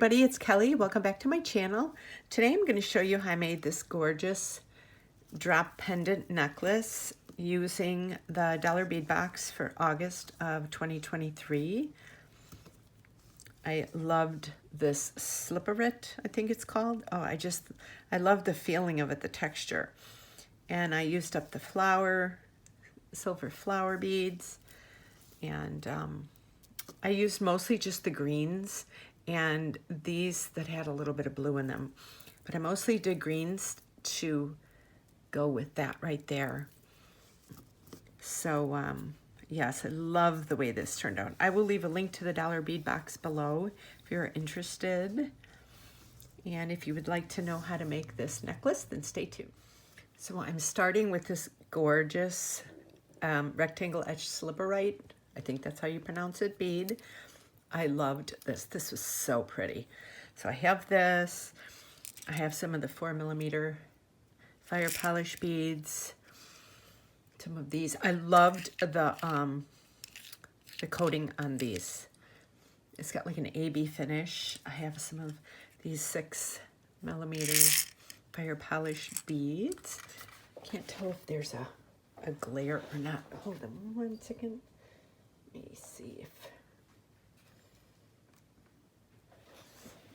everybody, it's Kelly. Welcome back to my channel. Today I'm going to show you how I made this gorgeous drop pendant necklace using the dollar bead box for August of 2023. I loved this slipperit, I think it's called. I love the feeling of it, the texture. And I used up the silver flower beads, and I used mostly just the greens and these that had a little bit of blue in them. But I mostly did greens to go with that right there. So yes, I love the way this turned out. I will leave a link to the dollar bead box below if you're interested. And if you would like to know how to make this necklace, then stay tuned. So I'm starting with this gorgeous rectangle edge slipperite. I think that's how you pronounce it, bead. I loved this. This was so pretty. So I have this. I have some of the 4mm fire polish beads. Some of these. I loved the coating on these. It's got like an AB finish. I have some of these 6mm fire polish beads. Can't tell if there's a glare or not. Hold on one second. Let me see if...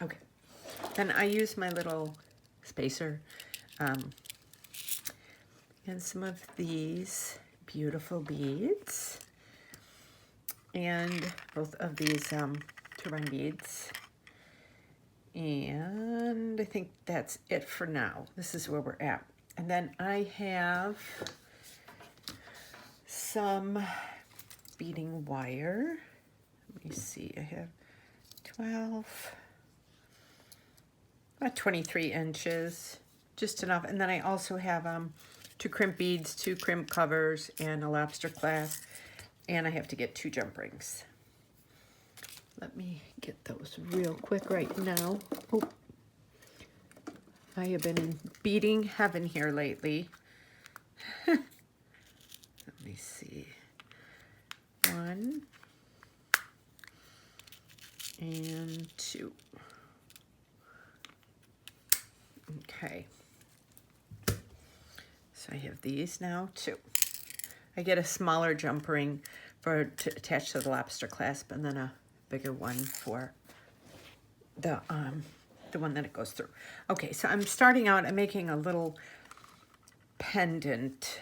Okay. Then I use my little spacer and some of these beautiful beads and both of these turbine beads. And I think that's it for now. This is where we're at. And then I have some beading wire. Let me see, I have about 23 inches, just enough. And then I also have 2 crimp beads, 2 crimp covers, and a lobster clasp. And I have to get 2 jump rings. Let me get those real quick right now. Oh, I have been in beading heaven here lately. Let me see. 1 and 2. Okay. So I have these now too. I get a smaller jump ring to attach to the lobster clasp, and then a bigger one for the one that it goes through. Okay, so I'm starting out, I'm making a little pendant.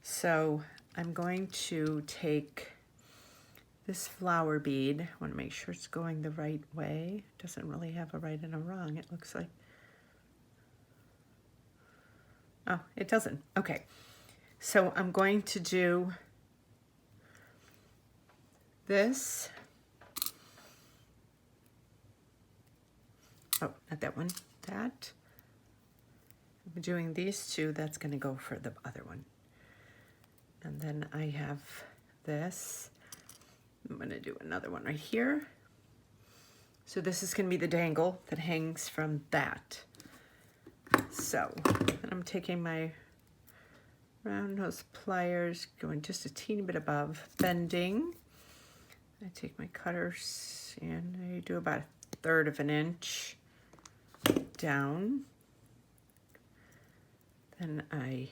So I'm going to take this flower bead. I want to make sure it's going the right way. It doesn't really have a right and a wrong, it looks like. Oh, it doesn't. Okay. So I'm going to do this. Oh, not that one. That. I'm doing these 2. That's going to go for the other one. And then I have this. I'm going to do another one right here. So this is going to be the dangle that hangs from that. So, and I'm taking my round nose pliers, going just a teeny bit above, bending. I take my cutters and I do about 1/3 of an inch down. Then I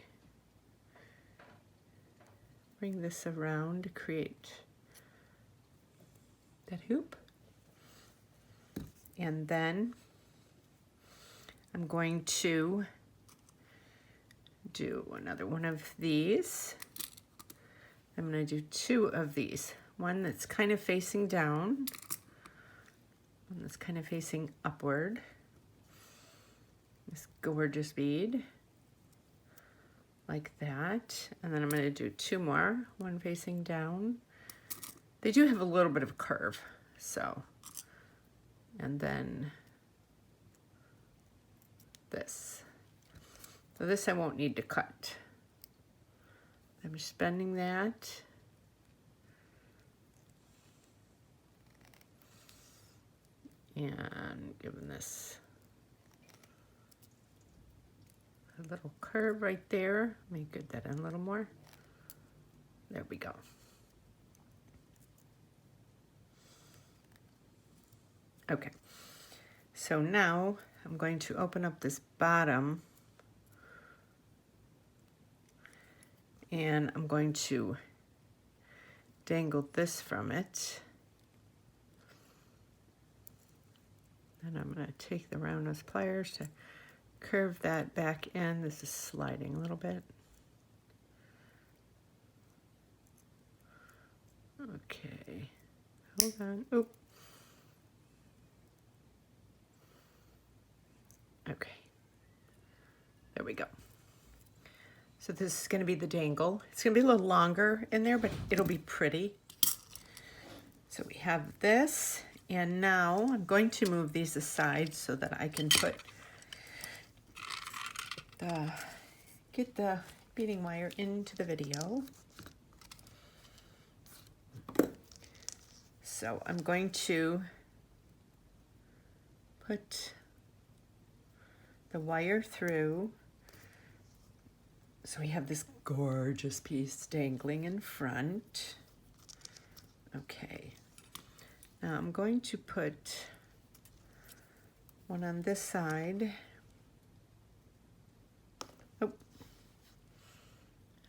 bring this around to create that hoop. And then I'm going to do another one of these. I'm going to do 2 of these. One that's kind of facing down, one that's kind of facing upward. This gorgeous bead, like that. And then I'm going to do 2 more, one facing down. They do have a little bit of a curve, so. And then this. So this I won't need to cut. I'm just bending that. And giving this a little curve right there. Let me get that in a little more. There we go. Okay, so now I'm going to open up this bottom and I'm going to dangle this from it. And I'm going to take the round nose pliers to curve that back in. This is sliding a little bit. Okay, hold on. Oop. Okay, there we go. So this is going to be the dangle. It's going to be a little longer in there, but it'll be pretty. So we have this, and now I'm going to move these aside so that I can get the beading wire into the video. So I'm going to put the wire through. So we have this gorgeous piece dangling in front. Okay. Now I'm going to put one on this side. Oh.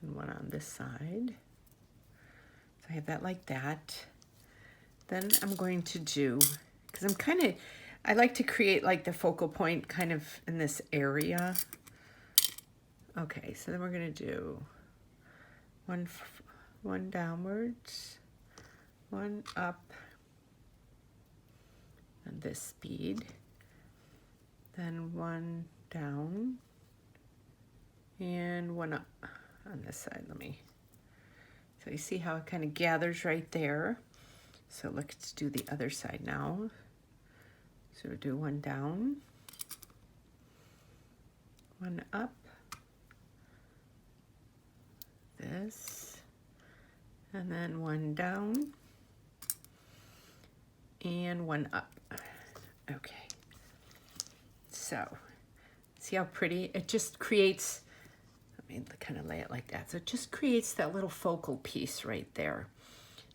And one on this side. So I have that like that. Then I'm going to do, because I like to create like the focal point kind of in this area. Okay, so then we're going to do one downwards, one up on this bead, then one down, and one up on this side. So you see how it kind of gathers right there. So let's do the other side now. So we'll do one down, one up, this, and then one down, and one up. Okay. So, see how pretty? It just creates, let me kind of lay it like that. So it just creates that little focal piece right there.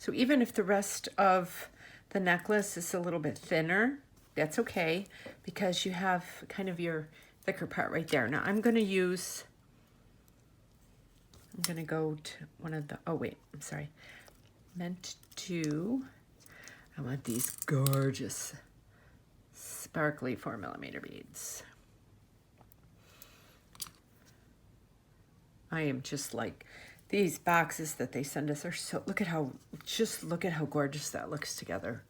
So even if the rest of the necklace is a little bit thinner, that's okay, because you have kind of your thicker part right there. Now I'm going to go to one of the, oh wait, I'm sorry. I want these gorgeous sparkly 4mm beads. I am just like, these boxes that they send us are so, look at how gorgeous that looks together.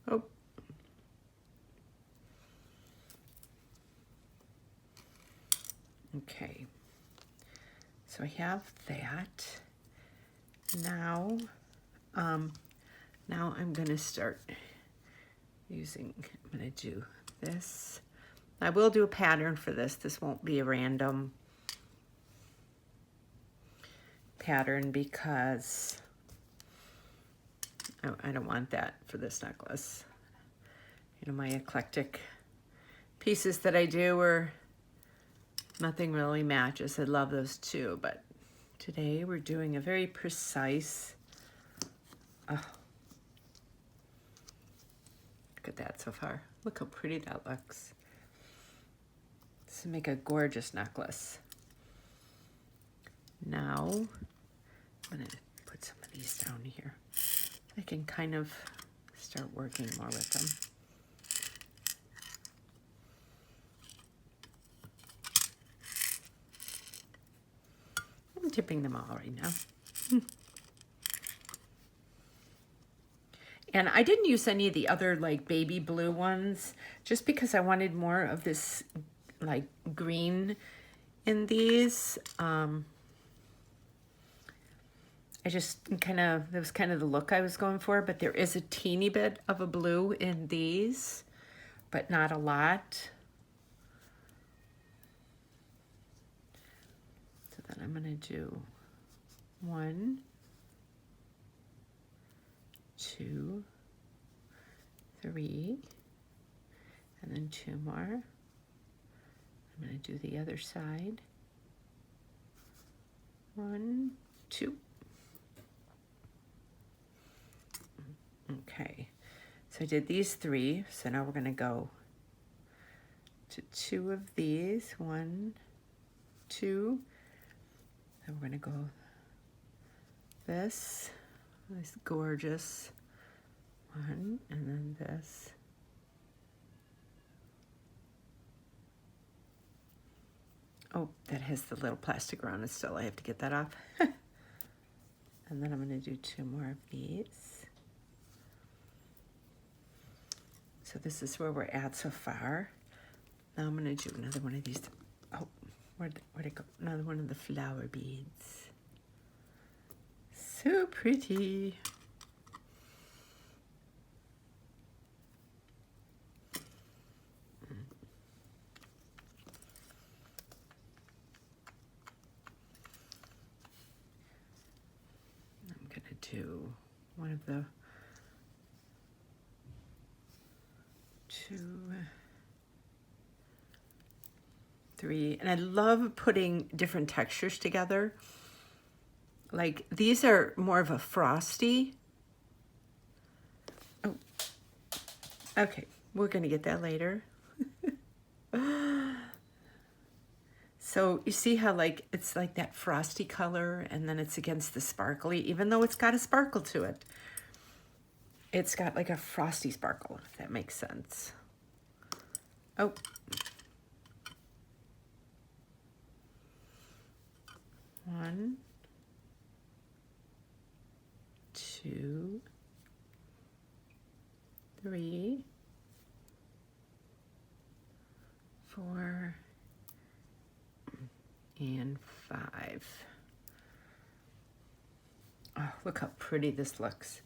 Oh. Okay. So I have that. Now I'm going to start I'm going to do this. I will do a pattern for this. This won't be a random pattern because I don't want that for this necklace. You know, my eclectic pieces that I do are nothing really matches. I love those too, but today we're doing a very precise, look at that so far. Look how pretty that looks. This will make a gorgeous necklace. Now, I'm gonna put some of these down here. I can kind of start working more with them. I'm tipping them all right now. And I didn't use any of the other like baby blue ones just because I wanted more of this like green in these. That was kind of the look I was going for, but there is a teeny bit of a blue in these, but not a lot. So then I'm going to do 1, 2, 3, and then 2 more. I'm going to do the other side. 1, 2. Okay, so I did these 3, so now we're going to go to 2 of these, 1, 2, then we're going to go this gorgeous one, and then this. Oh, that has the little plastic around it still. I have to get that off. And then I'm going to do 2 more of these. So this is where we're at so far. Now I'm going to do another one of these. Oh, where'd it go? Another one of the flower beads. So pretty. I'm going to do one of the 2, 3, and I love putting different textures together. Like these are more of a frosty. Oh, okay, we're gonna get that later. So you see how like it's like that frosty color, and then it's against the sparkly, even though it's got a sparkle to it. It's got like a frosty sparkle, if that makes sense. Oh. One, 2, 3, 4, and 5. Oh, look how pretty this looks.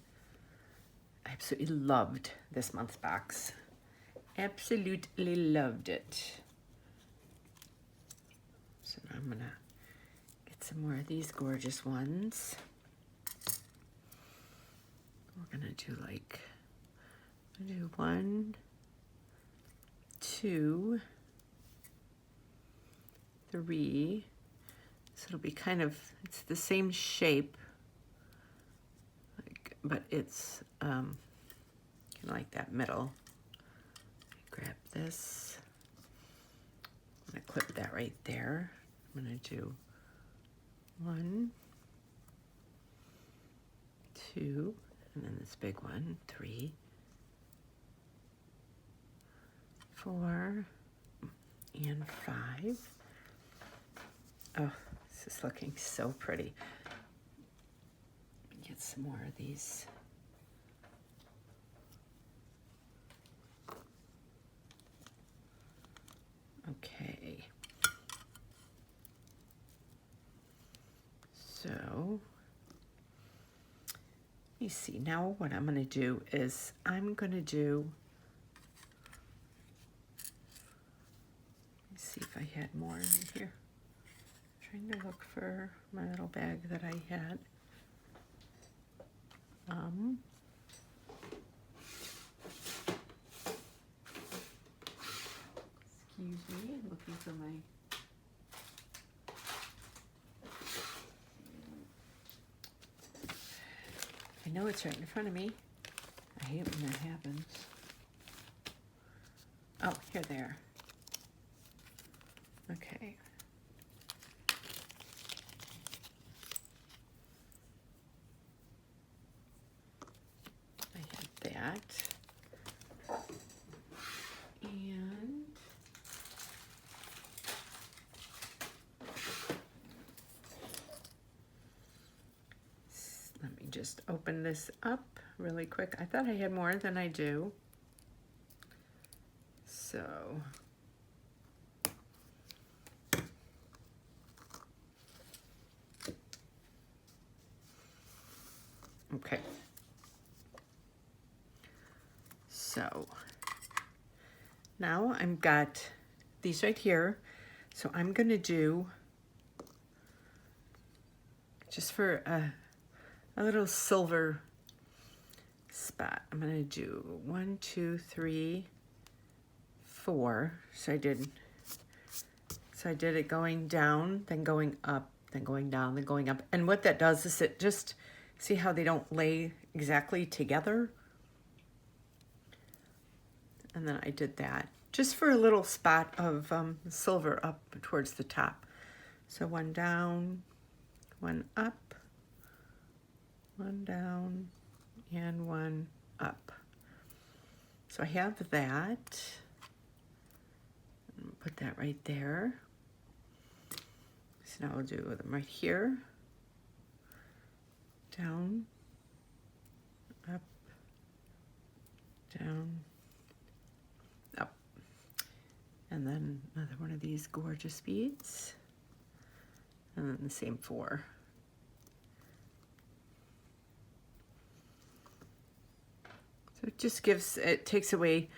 I absolutely loved this month's box. Absolutely loved it. So now I'm gonna get some more of these gorgeous ones. We're gonna do like, I'm gonna do 1, 2, 3. So it'll be kind of, it's the same shape, like, but it's kind of like that middle. Grab this. I'm gonna clip that right there. I'm gonna do 1, 2, and then this big one, 3, 4, and 5. Oh, this is looking so pretty. Let me get some more of these. Okay. So, let me see. Now what I'm going to do is I'm going to do, let me see if I had more in here. I'm trying to look for my little bag that I had. Excuse me, I'm looking for my, I know it's right in front of me. I hate when that happens. Oh, here they are. Okay. I had that. And let me just open this up really quick. I thought I had more than I do. So okay. So now I've got these right here. So I'm going to do, just for a little silver spot, I'm going to do 1, 2, 3, 4. So I did it going down, then going up, then going down, then going up. And what that does is it just, see how they don't lay exactly together? And then I did that just for a little spot of silver up towards the top. So one down, one up, one down, and one up. So I have that. Put that right there. So now I'll do them right here. Down, up, down, up. And then another one of these gorgeous beads. And then the same 4. So it just gives, it takes away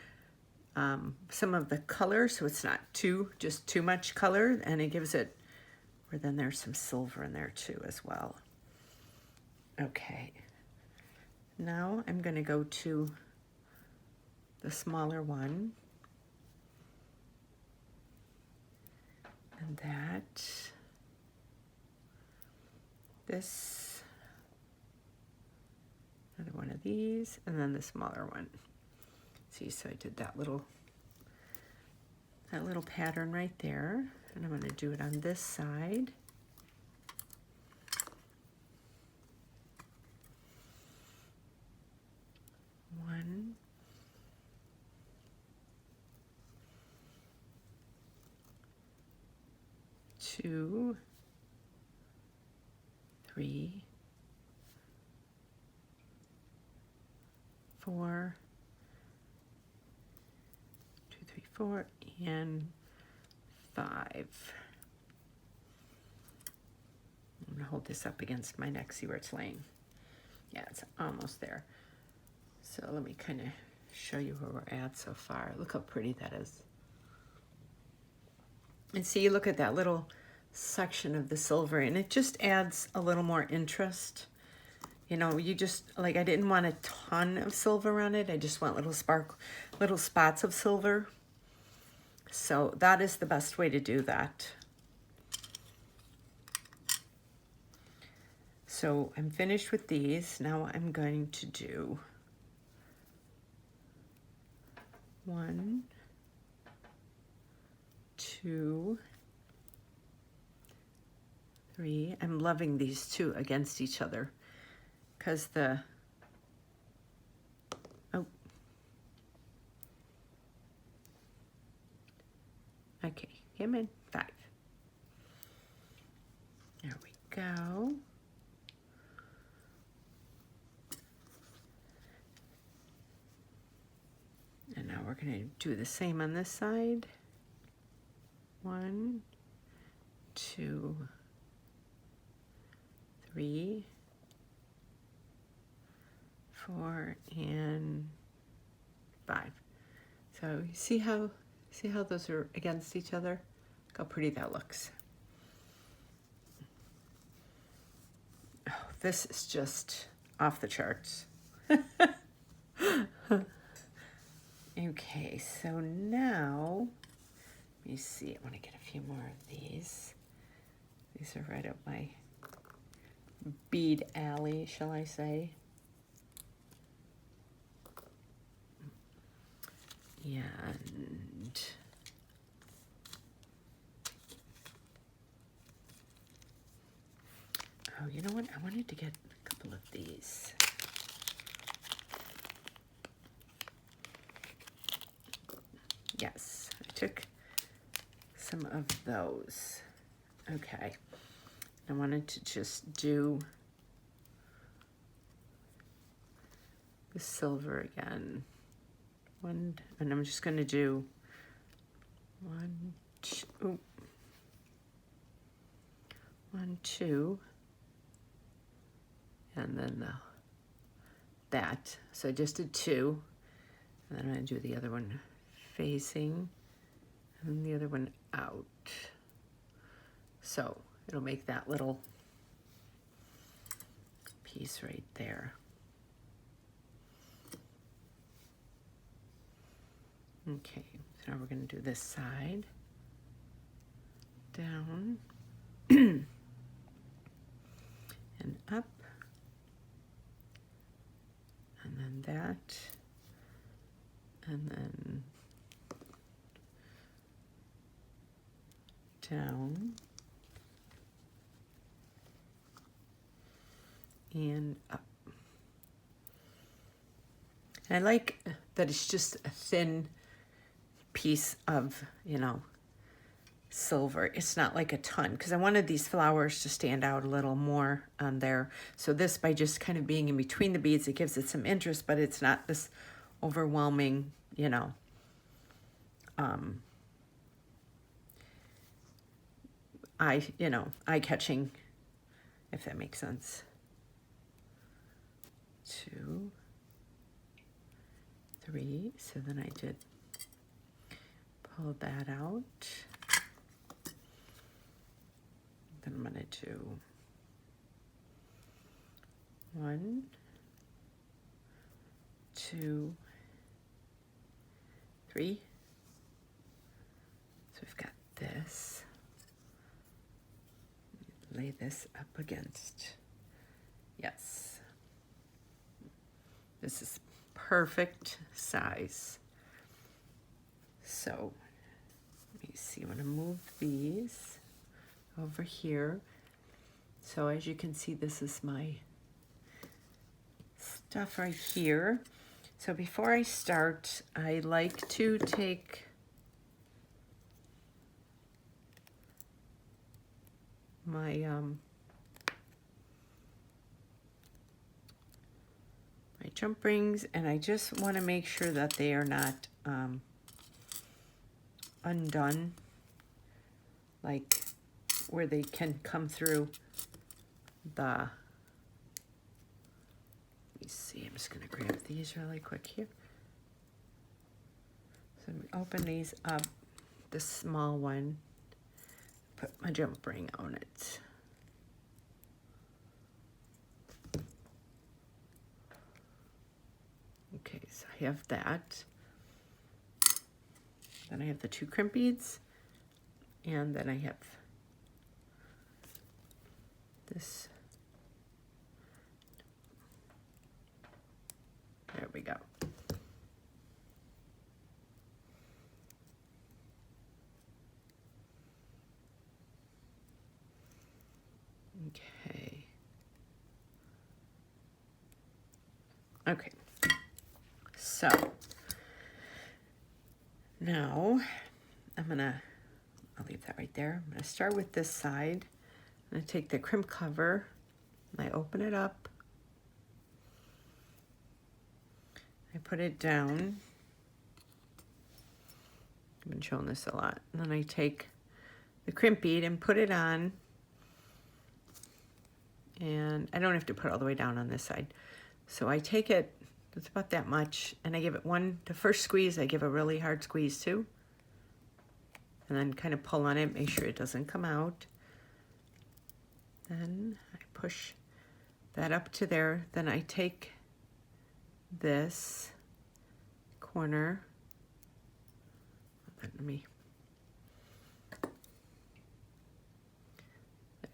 some of the color, so it's not just too much color, and it gives it, where then there's some silver in there too as well. Okay, now I'm going to go to the smaller one, and this, another one of these, and then the smaller one. See, so I did that little pattern right there, and I'm going to do it on this side. One, two, 3, 4, 2, 3, 4, and 5. I'm going to hold this up against my neck, see where it's laying. Yeah, it's almost there. So let me kind of show you where we're at so far. Look how pretty that is. And see, look at that little section of the silver, and it just adds a little more interest. You know, you just, like, I didn't want a ton of silver on it. I just want little spots of silver. So that is the best way to do that. So I'm finished with these. Now I'm going to do 1, 2, 3. I'm loving these two against each other because okay, come in, 5. There we go. And now we're going to do the same on this side. 1, 2, 3, 4, and 5. So you see how those are against each other? Look how pretty that looks. Oh, this is just off the charts. Okay, so now, let me see, I want to get a few more of these. These are right up my bead alley, shall I say. And oh, you know what? I wanted to get a couple of these. Yes, I took some of those. Okay, I wanted to just do the silver again. And I'm just going to do 1, 2, 1, 2, and then that. So I just did 2, and then I'm going to do the other one facing, and the other one out. So it'll make that little piece right there. Okay, so now we're going to do this side, down, then up, and then that, and then down, and up. And I like that it's just a thin piece of, you know, silver. It's not like a ton, because I wanted these flowers to stand out a little more on there. So this, by just kind of being in between the beads, it gives it some interest, but it's not this overwhelming, you know, eye-catching, if that makes sense. 2, 3, so then I did pull that out. Then I'm going to do 1, 2, 3. So we've got this. Lay this up against. Yes. This is perfect size. So let me see, I'm going to move these over here. So as you can see, this is my stuff right here. So before I start, I like to take my my jump rings, and I just want to make sure that they are not undone, like where they can come through the, let me see, I'm just going to grab these really quick here. So I'm going to open these up, the small one, put my jump ring on it. Okay, so I have that. Then I have the 2 crimp beads, and then I have this. There we go. Okay. Okay. So now I'll leave that right there. I'm gonna start with this side. I'm gonna take the crimp cover and I open it up. I put it down. I've been showing this a lot. And then I take the crimp bead and put it on. And I don't have to put it all the way down on this side. So I take it, it's about that much, and I give it the first squeeze, I give a really hard squeeze too. And then kind of pull on it, make sure it doesn't come out. Then I push that up to there. Then I take this corner, there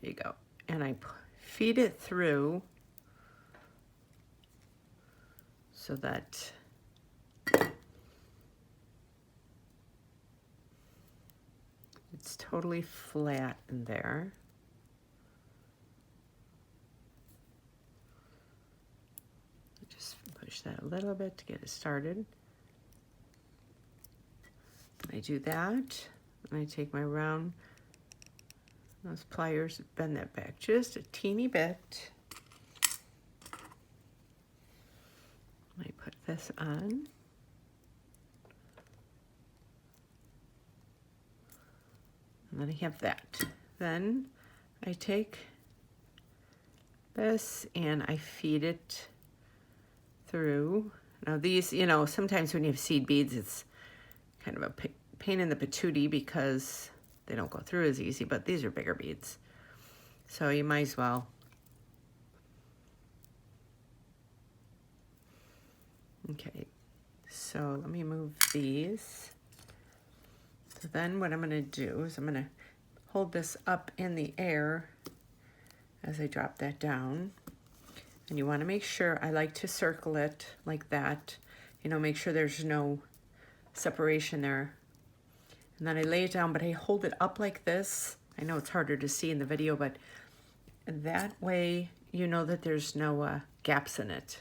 you go, and I feed it through so that it's totally flat in there. Just push that a little bit to get it started. I do that, and I take my round, those pliers, bend that back just a teeny bit. I put this on. And then I have that. Then I take this and I feed it through. Now these, you know, sometimes when you have seed beads, it's kind of a pain in the patootie because they don't go through as easy, but these are bigger beads. So you might as well. Okay, so let me move these. So then what I'm going to do is I'm going to hold this up in the air as I drop that down. And you want to make sure, I like to circle it like that, you know, make sure there's no separation there. And then I lay it down, but I hold it up like this. I know it's harder to see in the video, but that way you know that there's no gaps in it.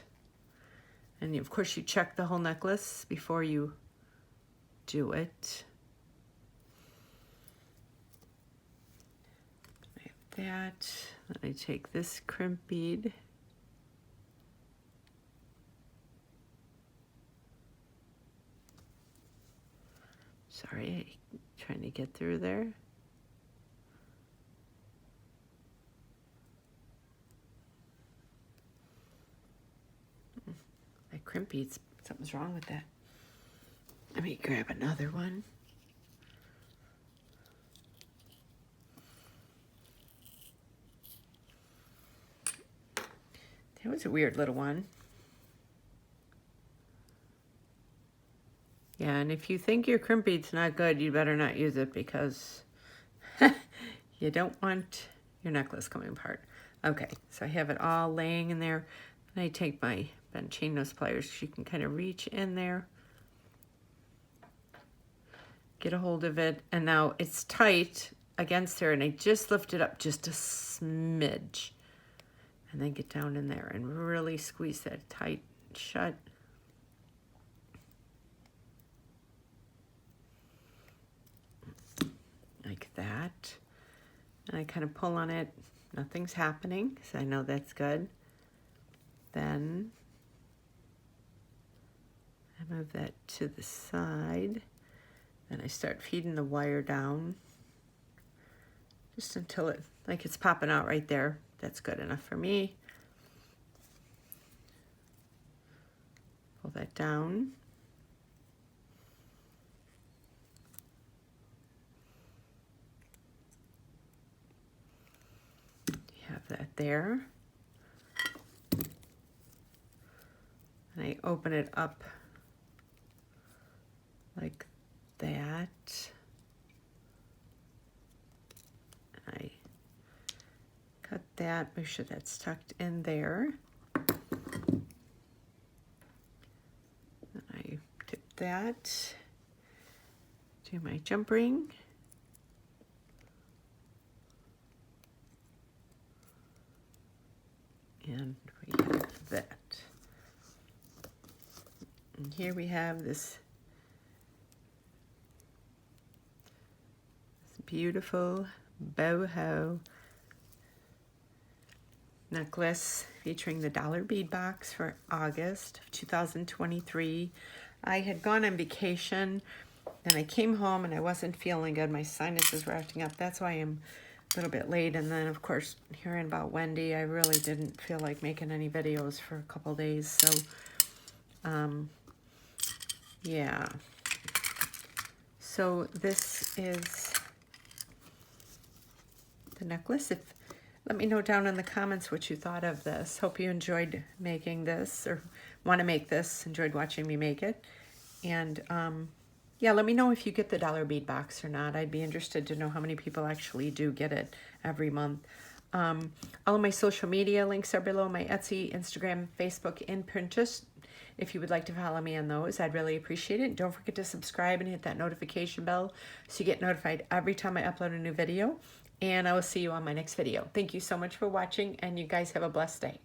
And of course you check the whole necklace before you do it. I have that. Then I take this crimp bead. Sorry, trying to get through there. That crimp beads, something's wrong with that. Let me grab another one. That was a weird little one. Yeah, and if you think your crimp bead's not good, you better not use it because you don't want your necklace coming apart. Okay, so I have it all laying in there. And I take my bent chain nose pliers so you can kind of reach in there. Get a hold of it, and now it's tight against there, and I just lift it up just a smidge. And then get down in there and really squeeze that tight shut. Like that. And I kind of pull on it. Nothing's happening, so I know that's good. Then I move that to the side. Then I start feeding the wire down. Just until it, like it's popping out right there. That's good enough for me. Pull that down. Have that there. And I open it up like that. I cut that, make sure that's tucked in there. Then I tip that, do my jump ring. And we have that. And here we have this beautiful boho necklace featuring the dollar bead box for August of 2023. I had gone on vacation and I came home and I wasn't feeling good. My sinuses were acting up. That's why I'm a little bit late. And then of course hearing about Wendy, I really didn't feel like making any videos for a couple days. So yeah. So this is the necklace. Let me know down in the comments what you thought of this. Hope you enjoyed making this or want to make this, enjoyed watching me make it. And yeah, let me know if you get the dollar bead box or not. I'd be interested to know how many people actually do get it every month. All of my social media links are below, my Etsy, Instagram, Facebook, and Pinterest. If you would like to follow me on those, I'd really appreciate it. Don't forget to subscribe and hit that notification bell so you get notified every time I upload a new video. And I will see you on my next video. Thank you so much for watching, and you guys have a blessed day.